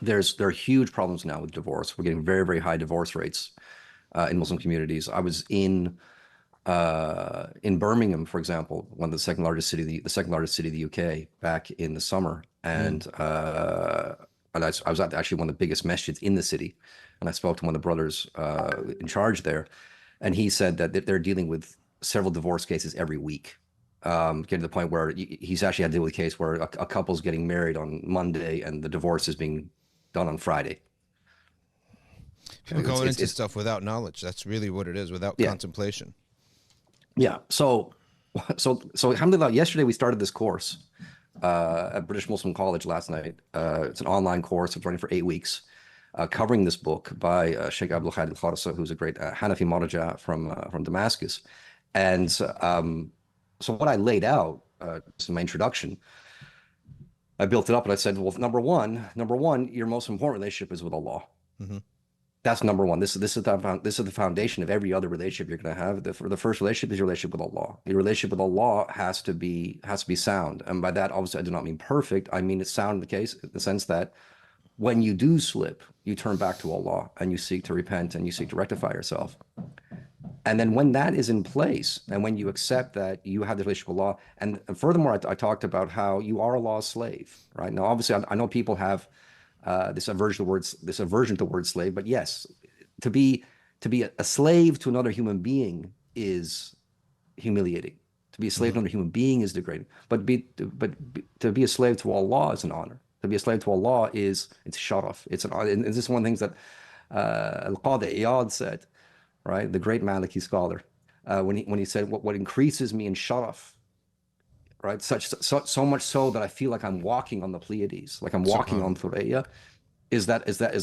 There are huge problems now with divorce. We're getting very, very high divorce rates in Muslim communities. I was in Birmingham, for example, one of the second largest city, the second largest city of the UK, back in the summer, Mm. and I was at actually one of the biggest masjids in the city, and I spoke to one of the brothers in charge there, and he said that they're dealing with several divorce cases every week, getting to the point where he's actually had to deal with a case where a couple's getting married on Monday and the divorce is being done on Friday. People going into It's stuff without knowledge. That's really what it is, without yeah, contemplation. yeah. So alhamdulillah, yesterday we started this course at British Muslim College last night. It's an online course. It's running for 8 weeks, covering this book by Sheikh Abdul Khadir al-Kharasa, who's a great Hanafi Marja from Damascus. And so what I laid out, in my introduction, I built it up and I said, well, number one, your most important relationship is with Allah. Hmm. That's number one. This is the foundation of every other relationship you're going to have. The first relationship is your relationship with Allah. Your relationship with Allah has to be sound, and by that, obviously, I do not mean perfect. I mean it's sound in the sense that when you do slip, you turn back to Allah and you seek to repent and you seek to rectify yourself. And then when that is in place, and when you accept that you have the relationship with Allah, and furthermore, I talked about how you are Allah's slave, right? Now, obviously, I know people have this aversion to the word slave, but yes, to be a slave to another human being is humiliating. To be a slave Hmm. to another human being is degrading. To be a slave to Allah is an honor. To be a slave to Allah it's sharaf. It's an honor. And this is one of the things that Al-Qadi Iyad said, right? The great Maliki scholar, when he said what increases me in sharaf, right? So much so that I feel like I'm walking on the Pleiades, like I'm walking on Subhanallah. Thuraya. Is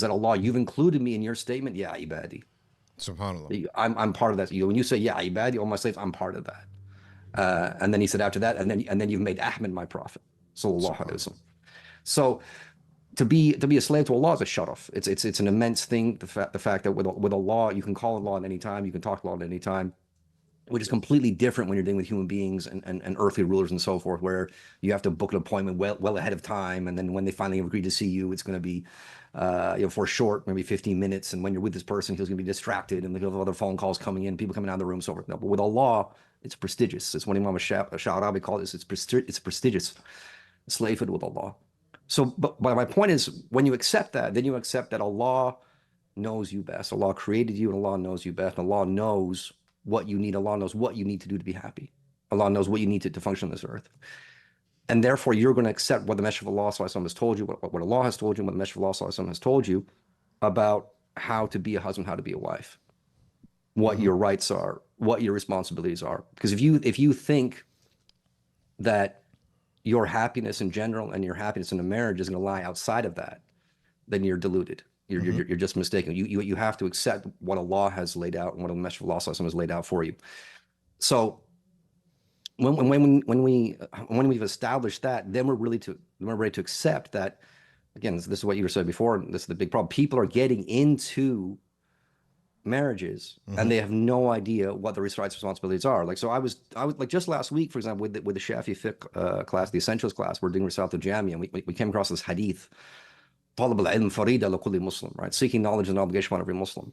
that Allah? You've included me in your statement. Yeah, ibadi. Subhanallah. I'm part of that. When you say yeah, ibadi, all my slaves, I'm part of that. And then he said after that, and then you've made Ahmed my prophet. Sallallahu alaihi Subhanallah. wasallam. So to be a slave to Allah is a sharaf. It's an immense thing. The fact that with Allah you can call Allah at any time, you can talk to Allah at any time, which is completely different when you're dealing with human beings and earthly rulers and so forth, where you have to book an appointment well ahead of time, and then when they finally agree to see you, it's going to be, for short, maybe 15 minutes, and when you're with this person, he's going to be distracted, and there'll have other phone calls coming in, people coming out of the room, so forth. No, but with Allah, it's prestigious. It's what Imam Sha'arabi called this. It's prestigious slavehood with Allah. So, but my point is, when you accept that, then you accept that Allah knows you best. Allah created you, and Allah knows you best. And Allah knows what you need. Allah knows what you need to do to be happy. Allah knows what you need to function on this earth. And therefore, you're going to accept what the Messenger of Allah has told you, what Allah has told you, what the Messenger of Allah has told you about how to be a husband, how to be a wife, what Hmm. your rights are, what your responsibilities are. Because if you think that your happiness in general and your happiness in a marriage is going to lie outside of that, then you're deluded. You're, Hmm. you're, you're just mistaken. You have to accept what Allah has laid out and what the Messenger of Allah has laid out for you. So when we've established that, then we're ready to accept that. Again, this is what you were saying before. And this is the big problem. People are getting into marriages and Hmm. they have no idea what the rights responsibilities are. Like, so I was like just last week, for example, with the Shafi fiqh class, the essentials class, we're doing Risal al-Jami, and we came across this hadith, طلب العلم فريضة لكل Muslim, right? Seeking knowledge is an obligation on every Muslim.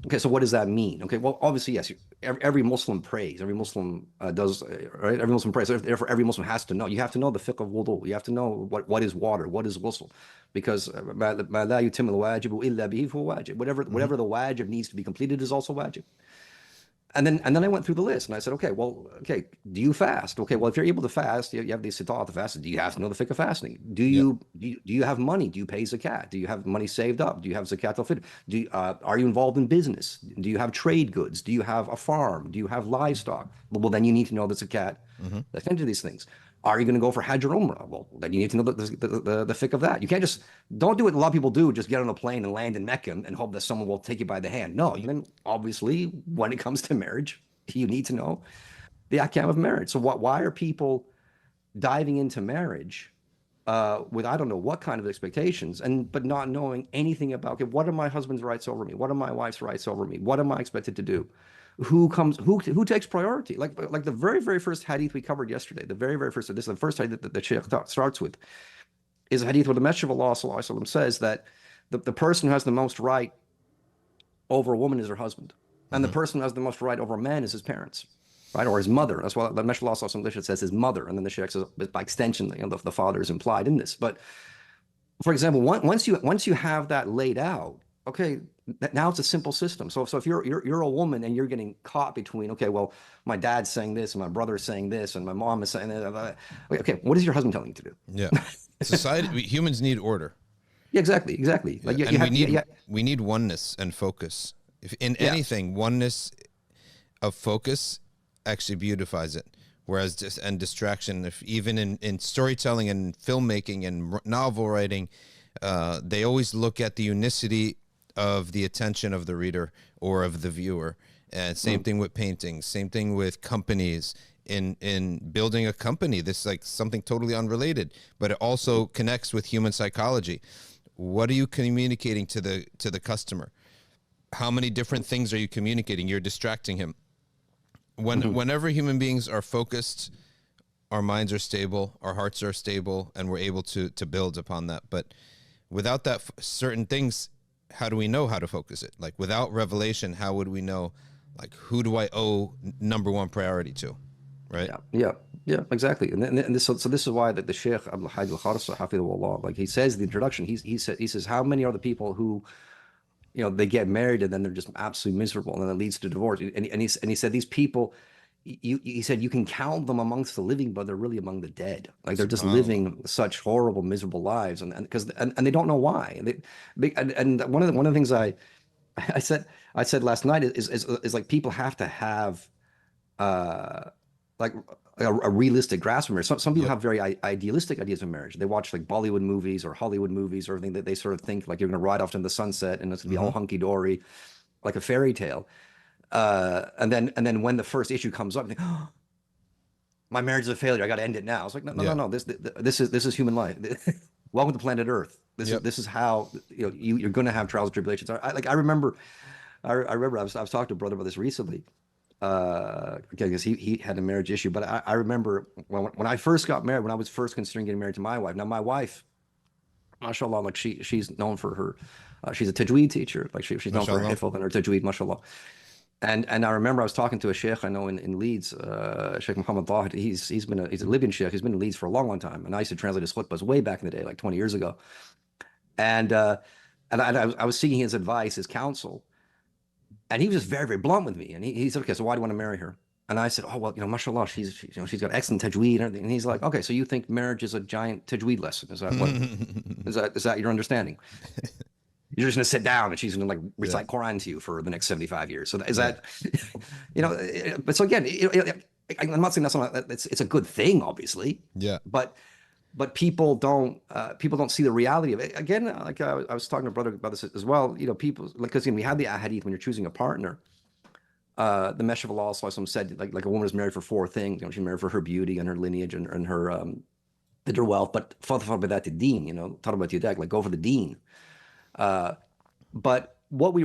Okay, so what does that mean? Okay, well, obviously, yes, every Muslim prays, every Muslim does, right? Every Muslim prays. Therefore, every Muslim has to know. You have to know the fiqh of wudu. You have to know what is water, what is ghusl, because ما لا يتم الواجب إلا به فهو واجب. Hmm. Whatever the wajib needs to be completed is also wajib. And then I went through the list and I said, okay, do you fast? Okay, well, if you're able to fast, you have the sitah to fast. Do you have to know the fiqh of fasting? Do Yep. you do you have money? Do you pay zakat? Do you have money saved up? Do you have zakat al-fitr? Are you involved in business? Do you have trade goods? Do you have a farm? Do you have livestock? Well, then you need to know the zakat Hmm. that's into these things. Are you going to go for Hajj or Umrah? Well, then you need to know the fiqh of that. You can't just, don't do what a lot of people do, just get on a plane and land in Mecca and hope that someone will take you by the hand. No, you can, obviously, when it comes to marriage, you need to know the ahkam of marriage. So why are people diving into marriage with I don't know what kind of expectations, but not knowing anything about, okay, what are my husband's rights over me? What are my wife's rights over me? What am I expected to do? Who takes priority? Like the very first hadith we covered yesterday, the very first, this is the first hadith that the Shaykh starts with. is a hadith where the Messenger of Allah sallallahu alaihi wasallam says that the person who has the most right over a woman is her husband, and the Hmm. person who has the most right over a man is his parents, right, or his mother. That's why the Messenger of Allah sallallahu alaihi wasallam says his mother, and then the Shaykh says by extension, the father is implied in this. But for example, once you have that laid out, okay, now it's a simple system. So if you're a woman and you're getting caught between, okay, well, my dad's saying this and my brother's saying this and my mom is saying that, okay, what is your husband telling you to do? Yeah. Humans need order. Yeah, exactly. Yeah. Like you And have, yeah, we need oneness and focus. If in yeah, anything, oneness of focus actually beautifies it. Whereas and distraction, if even in storytelling and filmmaking and novel writing, they always look at the unicity of the attention of the reader or of the viewer. And same thing with painting, same thing with companies. In building a company, this is like something totally unrelated, but it also connects with human psychology. What are you communicating to the customer? How many different things are you communicating? You're distracting him. Whenever human beings are focused, our minds are stable, our hearts are stable, and we're able to build upon that. But without that, certain things, how do we know how to focus it? Like without revelation, how would we know, like, who do I owe number one priority to? Right? yeah, exactly. And this, so this is why the Sheikh Abdul Hadi al-Kharsa, hafidhahullah, like he says in the introduction, he says how many are the people who they get married and then they're just absolutely miserable and then it leads to divorce. And he said these people, he said you can count them amongst the living, but they're really among the dead. Like they're just SubhanAllah. living such horrible, miserable lives, and they don't know why. And one of the things I said last night is like people have to have uh like a realistic grasp of marriage. Some people Yep. have very idealistic ideas of marriage. They watch like Bollywood movies or Hollywood movies or everything that they sort of think like you're going to ride off into the sunset and it's going to be Hmm. all hunky dory, like a fairy tale. And then when the first issue comes up, you think, oh, my marriage is a failure. I got to end it now. It's like no, no, no, Yeah. no. This is human life. Welcome to planet Earth. This is Yep. this is how you're going to have trials and tribulations. I remember I was talking to a brother about this recently because he had a marriage issue. But I remember when I first got married, when I was first considering getting married to my wife. Now my wife, mashallah, like she's known for her, she's a tajweed teacher. Like she's known for her MashaAllah. hifz and her tajweed, mashallah. And I remember I was talking to a sheikh I know in Leeds, Sheikh Muhammad Tahid. He's a Libyan sheikh. He's been in Leeds for a long, long time. And I used to translate his khutbahs way back in the day, like 20 years ago. And I was seeking his advice, his counsel. And he was just very, very blunt with me. And he said, okay, so why do you want to marry her? And I said, oh, well, mashallah, she's got excellent tajweed and everything. And he's like, okay, so you think marriage is a giant tajweed lesson? Is that what, is that your understanding? You're just going to sit down and she's going to like Yeah. recite Quran to you for the next 75 years. So is Yeah. that, but so again, I'm not saying it's a good thing, obviously, Yeah. but people don't see the reality of it. Again, like I was talking to a brother about this as well. People like because we had the ahadith when you're choosing a partner. The Messenger of Allah Sallallahu said like a woman is married for four things. She's married for her beauty and her lineage and her wealth. But fadfar bidati deen, talk about your deck, like go for the deen. Uh, but what we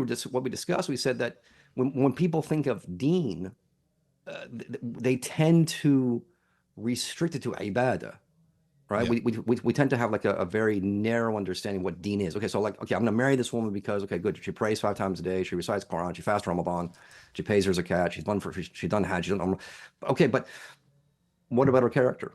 discussed, we said that when people think of deen, they tend to restrict it to ibadah, right? Yeah. We tend to have like a very narrow understanding of what deen is. Okay, so like, okay, I'm gonna marry this woman because, okay, good, she prays 5 times a day, she recites Quran, she fasts Ramadan, she pays her zakat, she's done Hajj, okay, but what about her character?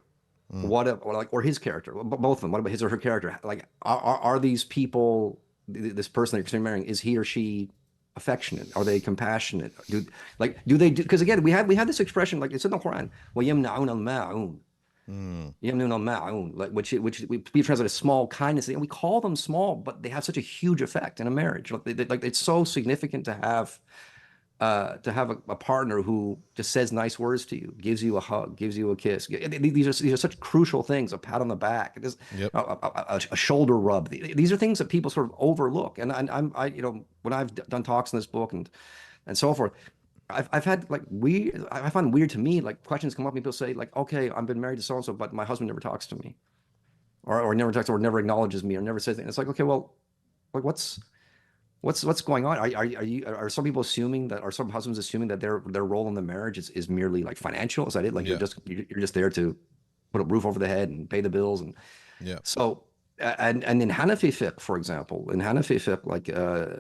Mm. Or his character? Both of them. What about his or her character? Like, are these people, this person that you're considering marrying, is he or she affectionate? Are they compassionate? Do they do? Because again, we had this expression, like it's in the Quran, وَيَمْنَعُونَ الْمَاعُونَ. Mm. Like which we translate as small kindness, and we call them small, but they have such a huge effect in a marriage. Like it's so significant to have a partner who just says nice words to you, gives you a hug, gives you a kiss. These are such crucial things. A pat on the back, Yep. a shoulder rub. These are things that people sort of overlook. And when I've done talks in this book and so forth, I've had like I find weird to me, like questions come up and people say like, okay, I've been married to so and so, but my husband never talks to me, or never talks, or never acknowledges me, or never says anything. It's like, okay, well, like what's going on? Are some people assuming that, are some husbands assuming that their role in the marriage is merely like financial? Is that it? Like Yeah. you're just there to put a roof over the head and pay the bills, and Yeah. so And in Hanafi fiqh, for example, in Hanafi fiqh, like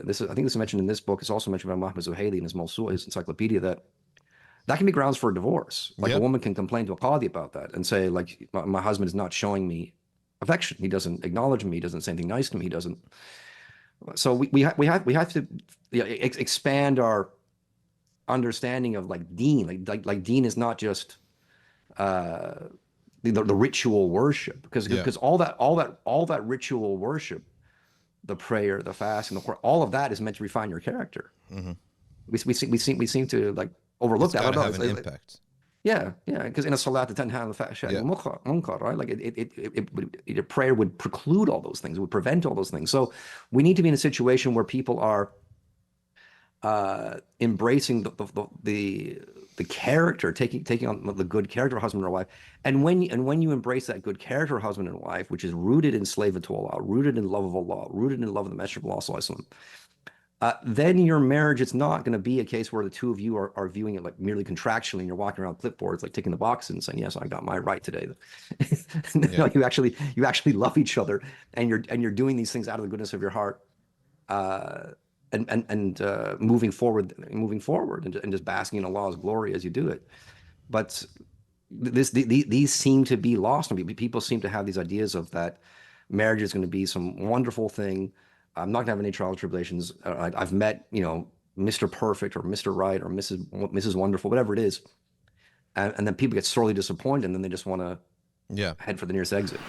this is, I think this is mentioned in this book. It's also mentioned by Muhammad Zuhaili in his Mawsu', his encyclopedia, that can be grounds for a divorce. Like a Yep. woman can complain to a qadi about that and say, like, my husband is not showing me affection. He doesn't acknowledge me. He doesn't say anything nice to me. He doesn't. So we have to, yeah, expand our understanding of like deen. Like deen is not just uh, the ritual worship, Yeah. because all that ritual worship, the prayer, the fast, and the all of that is meant to refine your character. Hmm. We seem to like overlook It's that. I got don't to know. have an impact. Yeah, yeah, because in a salat, the tanha al fahsha Yeah. munkar, right? Like your prayer would preclude all those things, it would prevent all those things. So we need to be in a situation where people are embracing the character, taking on the good character of husband or wife. And when you embrace that good character of husband and wife, which is rooted in slave to Allah, rooted in love of Allah, rooted in love of the Messenger of Allah, sallallahu alaihi wasallam, then your marriage, it's not going to be a case where the two of you are viewing it like merely contractually and you're walking around clipboards, like ticking the boxes and saying, yes, I got my right today. Yeah. No, you actually love each other, and you're doing these things out of the goodness of your heart, uh, and moving forward, and just basking in Allah's glory as you do it. But these seem to be lost on people. People seem to have these ideas of that marriage is going to be some wonderful thing. I'm not going to have any trials or tribulations. I've met, Mr. Perfect or Mr. Right or Mrs. Wonderful, whatever it is, and then people get sorely disappointed, and then they just want to Yeah. head for the nearest exit.